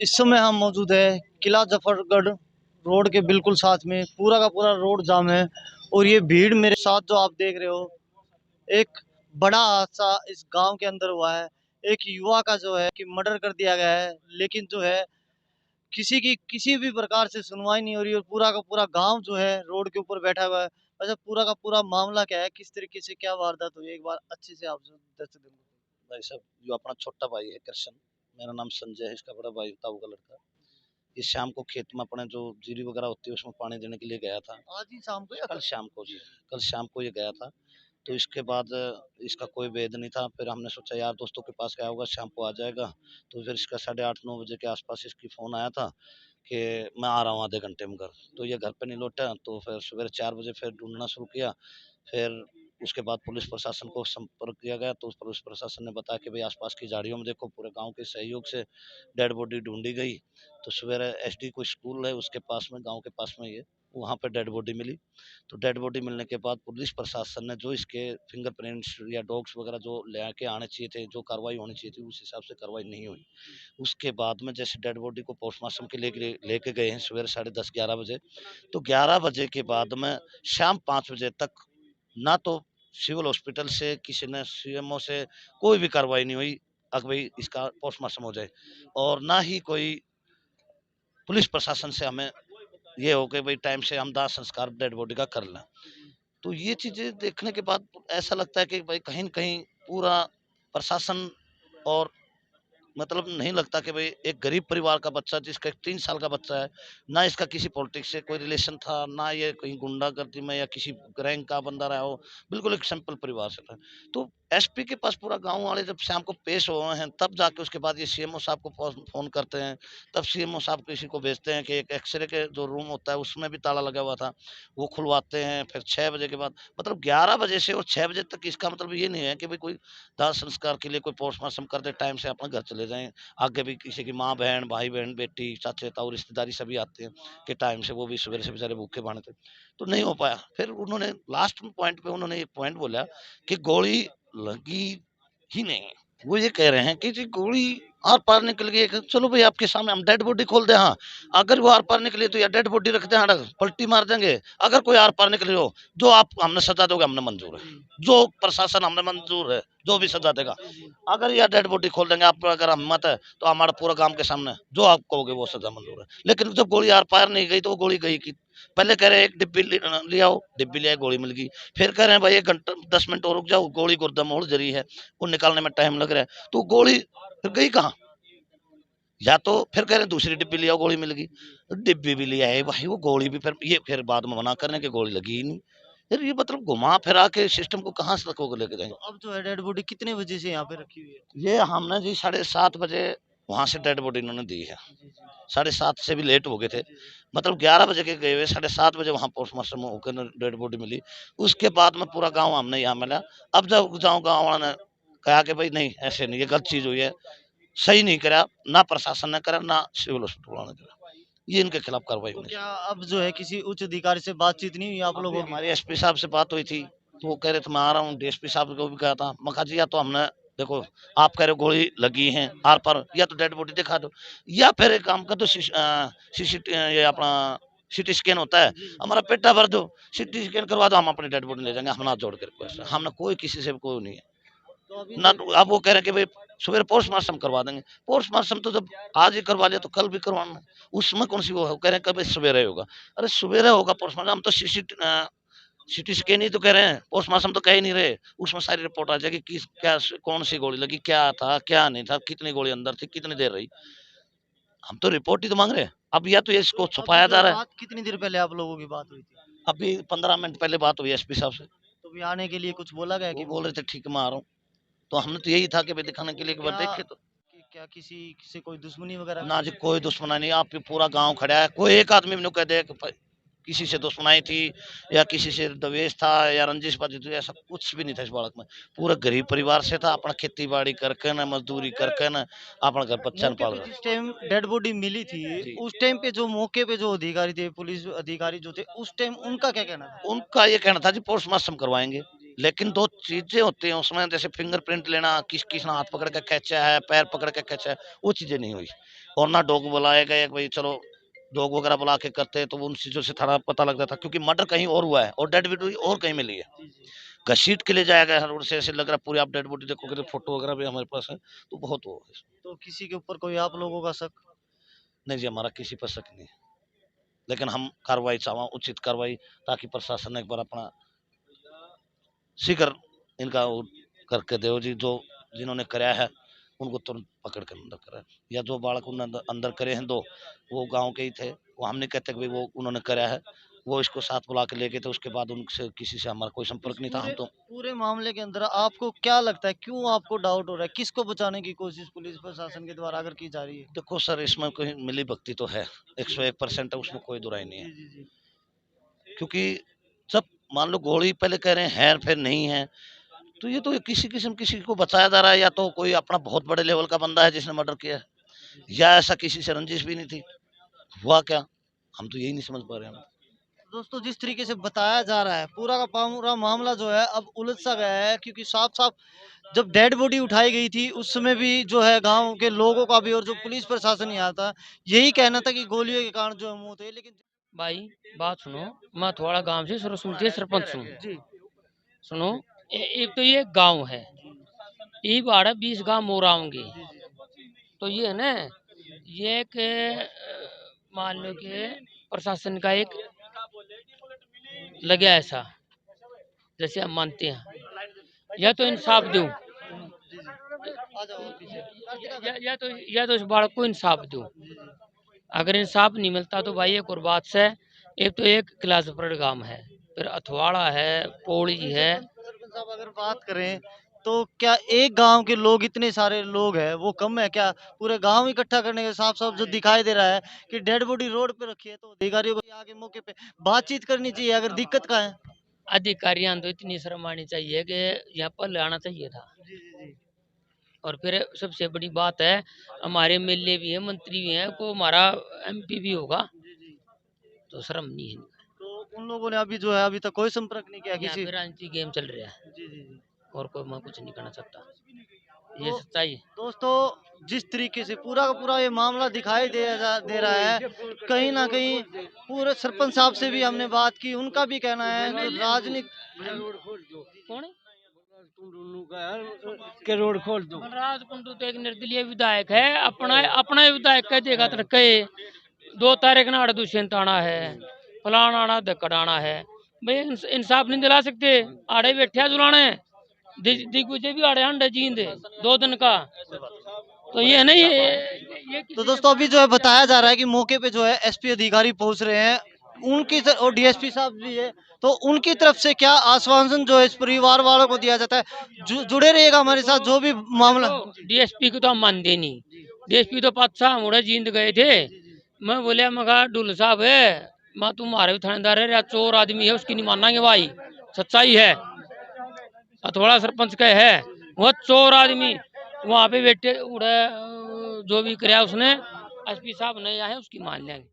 इस समय हम मौजूद है किला जफरगढ़ रोड के बिल्कुल साथ में। पूरा का पूरा रोड जाम है और ये भीड़ मेरे साथ जो आप देख रहे हो, एक बड़ा हादसा इस गांव के अंदर हुआ है। एक युवा का जो है कि मर्डर कर दिया गया है, लेकिन जो है किसी की किसी भी प्रकार से सुनवाई नहीं हो रही और पूरा का पूरा गांव जो है रोड के ऊपर बैठा हुआ है। अच्छा, पूरा का पूरा मामला क्या है, किस तरीके से क्या वारदात हुई है, एक बार अच्छे से आप दर्शक देंगे। भाई साहब, जो अपना छोटा भाई है कृष्ण, मेरा नाम संजय है, इसका बड़ा भाई ताऊ का लड़का। ये शाम को खेत में अपने जो जीरी वगैरह होती है उसमें पानी देने के लिए गया था। आज ही शाम को या कल शाम को जी, कल शाम को ये गया था। तो इसके बाद इसका कोई वेद नहीं था। फिर हमने सोचा यार दोस्तों के पास गया होगा, शाम को आ जाएगा। तो फिर इसका 8:30-9 बजे के आसपास इसकी फ़ोन आया था कि मैं आ रहा हूँ आधे घंटे में घर। तो ये घर पे नहीं लौटा, तो फिर सवेरे 4 बजे फिर ढूंढना शुरू किया। फिर उसके बाद पुलिस प्रशासन को संपर्क किया गया, तो पुलिस प्रशासन ने बताया कि भाई आसपास की झाड़ियों में देखो। पूरे गांव के सहयोग से डेड बॉडी ढूंढी गई। तो सवेरे एसडी कोई स्कूल है उसके पास में, गांव के पास में, ये वहाँ पे डेड बॉडी मिली। तो डेड बॉडी मिलने के बाद पुलिस प्रशासन ने जो इसके फिंगरप्रिंट्स या डॉग्स वगैरह जो लेके आने चाहिए थे, जो कार्रवाई होनी चाहिए थी, उस हिसाब से कार्रवाई नहीं हुई। उसके बाद में जैसे डेड बॉडी को पोस्टमार्टम के लिए लेके गए हैं सवेरे 10:30-11 बजे। तो 11 बजे के बाद में शाम 5 बजे तक ना तो सिविल हॉस्पिटल से किसी ने, सीएमओ से कोई भी कार्रवाई नहीं हुई कि भाई इसका पोस्टमार्टम हो जाए। और ना ही कोई पुलिस प्रशासन से हमें ये हो कि भाई टाइम से हम दाह संस्कार डेड बॉडी का कर लें। तो ये चीजें देखने के बाद ऐसा लगता है कि भाई कहीं न कहीं पूरा प्रशासन, और मतलब नहीं लगता कि भाई एक गरीब परिवार का बच्चा, जिसका 3 साल का बच्चा है, ना इसका किसी पॉलिटिक्स से कोई रिलेशन था, ना ये कहीं गुंडागर्दी में या किसी रैंक का बंदा रहा हो। बिल्कुल एक सिंपल परिवार से था। तो एसपी के पास पूरा गांव वाले जब शाम को पेश हुए हैं, तब जाके उसके बाद ये सीएमओ साहब को फोन करते हैं। तब सीएमओ साहब किसी को भेजते हैं कि एक एक्सरे के जो रूम होता है उसमें भी ताला लगा हुआ था, वो खुलवाते हैं। फिर 6 बजे के बाद, मतलब 11 बजे से और 6 बजे तक, इसका मतलब ये नहीं है कि भाई कोई दाह संस्कार के लिए कोई पोस्टमार्टम कर दे, टाइम से अपने घर चले जाएं। आगे भी किसी की माँ बहन, भाई बहन, बेटी, चाचे ताऊ, रिश्तेदारी सभी आते हैं कि टाइम से, वो भी सवेरे से बेचारे भूखे भाने थे। तो नहीं हो पाया। फिर उन्होंने लास्ट पॉइंट पे उन्होंने एक पॉइंट बोला कि गोली लगी ही नहीं। वो ये कह रहे हैं कि जी गोली आर पार निकल गई है। चलो भाई आपके सामने हम डेड बॉडी खोल दे, हाँ अगर वो आर पार निकली तो या डेड बॉडी रख दे, हाँ पलटी मार देंगे। अगर कोई आर पार निकली हो, जो आप हमने सजा दोगे हमने मंजूर है, जो प्रशासन हमने मंजूर है, जो भी सजा देगा। अगर यह डेड बॉडी खोल देंगे आप, अगर हिम्मत है तो हमारा पूरा गांव के सामने जो आप कहोगे वो सजा मंजूर है। लेकिन जब गोली आर पार नहीं गई तो वो गोली गई की। पहले कह रहे हैं एक डिब्बी ले आओ, डिब्बी ले आए, गोली मिल गई। फिर कह रहे हैं भाई 1 घंटा 10 मिनट और रुक जाओ, गोली गुर्दा मोड़ जरी है, वो निकालने में टाइम लग रहा है। तो गोली फिर गई कहाँ? या तो फिर कह रहे हैं दूसरी डिब्बी ले आओ, गोली मिल गई। डिब्बी भी ले आए भाई, वो गोली भी फिर ये फिर बाद में मना करने की गोली लगी ही नहीं। यार ये मतलब घुमा फिरा के सिस्टम को कहाँ से तक लेके जाएंगे। तो अब जो है डेड बॉडी कितने बजे से यहाँ पे रखी हुई है? ये हमने जी 7:30 बजे वहां से डेड बॉडी इन्होंने दी है। जी जी 7:30 से भी लेट हो गए थे। जी मतलब 11 बजे के गए हुए, 7:30 बजे वहां पोस्टमार्टम होकर डेड बॉडी मिली। उसके बाद में पूरा गांव हमने यहाँ मिला। अब जब जाऊँ, गाँव वाला ने कहा कि भाई नहीं ऐसे नहीं, ये गलत चीज हुई है, सही नहीं करा, ना प्रशासन ने करा, ना सिविल हॉस्पिटल वालों ने करा। ये इनके खिलाफ कार्रवाई तो होनी क्या चाहिए। अब जो है किसी उच्च अधिकारी से बातचीत नहीं हुई आप अभी लोगों की? हमारे एसपी साहब से बात हुई थी, तो वो कह रहे थे मैं आ रहा हूँ। डीएसपी साहब को भी कहा था, मैं कहा जी या तो हमने, देखो आप कह रहे हो गोली लगी है आर पर, या तो डेड बॉडी दिखा दो, या फिर एक काम कर दो, सीसीटी ये अपना सिटी स्कैन होता है, हमारा पेटा भर दो, सिटी स्कैन करवा दो, हम अपनी डेड बॉडी ले जाएंगे। हम हाथ जोड़ कर रिक्वेस्ट है, हमने कोई किसी से कोई नहीं है तो अभी ना। जो तो अब वो कह रहे हैं कि भाई सवेरे पोस्टमार्टम करवा देंगे। पोस्टमार्टम तो जब आज ही करवा लिया तो कल भी करवाना है। उसमें कौन सी वो है? वो कह रहे हैं कभी सवेरे होगा। अरे सवेरे होगा पोस्टमार्टम, हम तो सिटी स्कैन ही तो कह रहे हैं, पोस्टमार्टम तो कह ही नहीं रहे। उसमें सारी रिपोर्ट आ जाएगी, किस क्या कौन सी गोली लगी, क्या था क्या नहीं था, कितनी गोली अंदर थी, कितनी देर रही। हम तो रिपोर्ट ही तो मांग रहे हैं। अब या तो ये तो इसको अभी छुपाया जो जा है रहा है। बात कितनी देर पहले आप लोगों की बात हुई थी? अभी 15 मिनट पहले बात हुई एसपी साहब से। तो अभी आने के लिए कुछ बोला गया वो कि बोल रहे थे ठीक है मैं आ रहा हूँ। तो हमने तो यही था कि भाई दिखाने के लिए एक बार क्या देखे तो। क्या किसी से कोई दुश्मनी वगैरह ना भी जी है? कोई दुश्मना नहीं, आप पूरा गांव खड़ा है, कोई एक आदमी भी नहीं कह दे कि किसी से दुश्मनाई थी या किसी से द्वेष था या रंजिशबाजी थी, ऐसा कुछ भी नहीं था इस बालक में। पूरा गरीब परिवार से था, अपना खेती बाड़ी करके ना, मजदूरी करके ना, अपना घर बच्चा मौके पाल पे रहा। जिस टाइम डेड बॉडी मिली थी, जी, उस टाइम पे जो मौके पे जो अधिकारी थे, पुलिस अधिकारी जो थे, उस टाइम उनका क्या कहना था? उनका ये कहना था जी पोस्टमार्टम करवाएंगे। लेकिन दो चीजें होती हैं उसमें, जैसे फिंगरप्रिंट लेना, किसने हाथ पकड़ के खींचा है, पैर पकड़ के खींचा है, वो चीजें नहीं हुई। और ना डॉग बुलाए गए भाई, चलो डॉग वगैरह बुला के करते तो उन चीजों से थोड़ा पता लगता था, क्योंकि मर्डर कहीं और हुआ है और डेड बॉडी और कहीं मिली है। घसीट के ले जाया गया रोड से, ऐसे लग रहा पूरी। आप डेड बॉडी देखोगे तो फोटो वगैरह भी हमारे पास है, तो बहुत वो है। तो किसी के ऊपर कोई आप लोगों का शक? नहीं जी, हमारा किसी पर शक नहीं, लेकिन हम कार्रवाई चाहवा, उचित कार्रवाई, ताकि प्रशासन एक बार अपना शीघ्र इनका वो करके दो जी, जो जिन्होंने कराया है उनको तुरंत पकड़ कर अंदर करें, या जो बालक उन्होंने अंदर करे हैं दो, वो गांव के ही थे, वो हम नहीं कहते कि भाई वो उन्होंने कराया है, वो इसको साथ बुला के लेके, तो उसके बाद उनसे किसी से हमारा कोई संपर्क नहीं था। हम पूरे तो पूरे मामले के अंदर आपको क्या लगता है, क्यों आपको डाउट हो रहा है, किसको बचाने की कोशिश पुलिस प्रशासन के द्वारा अगर की जा रही है? देखो सर, इसमें कोई मिली भक्ति तो है, 101% है, उसमें कोई दुराई नहीं है। जी जी जी। क्योंकि जब मान लो गोली पहले कह रहे हैं है, फिर नहीं है, तो ये तो किसी किस्म किसी को बताया जा रहा है, या तो कोई अपना बहुत बड़े लेवल का बंदा है जिसने मर्डर किया है, या ऐसा किसी से रंजिश भी नहीं थी, हुआ क्या, हम तो यही नहीं समझ पा रहे हैं। दोस्तों, जिस तरीके से बताया जा रहा है, पूरा का पूरा मामला जो है अब उलझ सा गया है, क्योंकि साफ साफ जब डेड बॉडी उठाई गई थी उस समय भी जो है गांव के लोगों का भी और जो पुलिस प्रशासन यहाँ था, यही कहना था कि गोलियों के कारण जो है मौत हुई, लेकिन भाई बात सुनो। मैं थोड़ा गांव से सरसुमती सरपंच हूँ। जी सुनो, एक तो ये गांव है, ये बारह 20 गांव मोरा होंगे। तो ये है ना, ये एक मान लो कि प्रशासन का एक लगे ऐसा, जैसे हम मानते हैं, या तो इंसाफ दो, आ जाओ पीछे। या तो इस बालक को इंसाफ दो। अगर इंसाफ नहीं मिलता तो भाई एक और बात से, एक तो एक क्लासपुर गांव है, फिर अथवाड़ा है, पौड़ी है। सरपंच साहब, अगर बात करें तो क्या एक गांव के लोग, इतने सारे लोग हैं, वो कम है क्या पूरे गांव इकट्ठा करने के? साफ साफ जो दिखाई दे रहा है कि डेड बॉडी रोड पे रखी है, तो अधिकारियों को आगे मौके पे बातचीत करनी चाहिए अगर दिक्कत का है। अधिकारियों तो इतनी शर्म आनी चाहिए कि यहाँ पर लाना चाहिए था। जी जी जी। और फिर सबसे बड़ी बात है, हमारे एमएलए भी है, मंत्री भी है, को हमारा एमपी भी होगा, जी जी। तो शर्म नहीं है। तो उन लोगों ने अभी जो है अभी तक कोई संपर्क नहीं किया यहाँ किसी? पे राजनीति गेम चल रहा है, जी जी जी। और कोई मैं कुछ नहीं करना चाहता, ये तो सच्चाई है। दोस्तों, जिस तरीके से पूरा का पूरा ये मामला दिखाई दे रहा है, कहीं ना कहीं पूरे सरपंच साहब से भी हमने बात की, उनका भी कहना है जो राजनीति। कौन है? के रोड खोल दो। बलराज कुंडू तो एक निर्दलीय विधायक है, अपना अपना ही विधायक कह देगा तो कहे 2 तारीख ना दुष्यंत आना है, फलाना आना, धक्कड़ आना है। भाई इंसाफ नहीं दिला सकते, आड़े बैठे जुलाने, दिग्विजय भी आड़े हंडे जींद 2 दिन का। तो ये है ना, ये तो दोस्तों, अभी जो है बताया जा रहा है कि मौके पे जो है एसपी अधिकारी पहुंच रहे हैं, और डीएसपी साहब भी है, तो उनकी तरफ से क्या आश्वासन जो है इस परिवार वालों को दिया जाता है? जुड़े रहिएगा हमारे साथ, जो भी मामला। डीएसपी को तो हम मानते नहीं। डीएसपी तो पातशाह मुड़े जींद गए थे। मैं बोलिया, मैं कहा डुल साहब है, मैं तुम्हारे भी थानेदार है, या चोर आदमी है उसकी नहीं मानेंगे भाई, सच्चाई है। अथवाड़ा सरपंच का है, वह चोर आदमी वहाँ पे बैठे उड़े, जो भी कराया उसने, एसपी साहब नहीं आए उसकी मान लेंगे।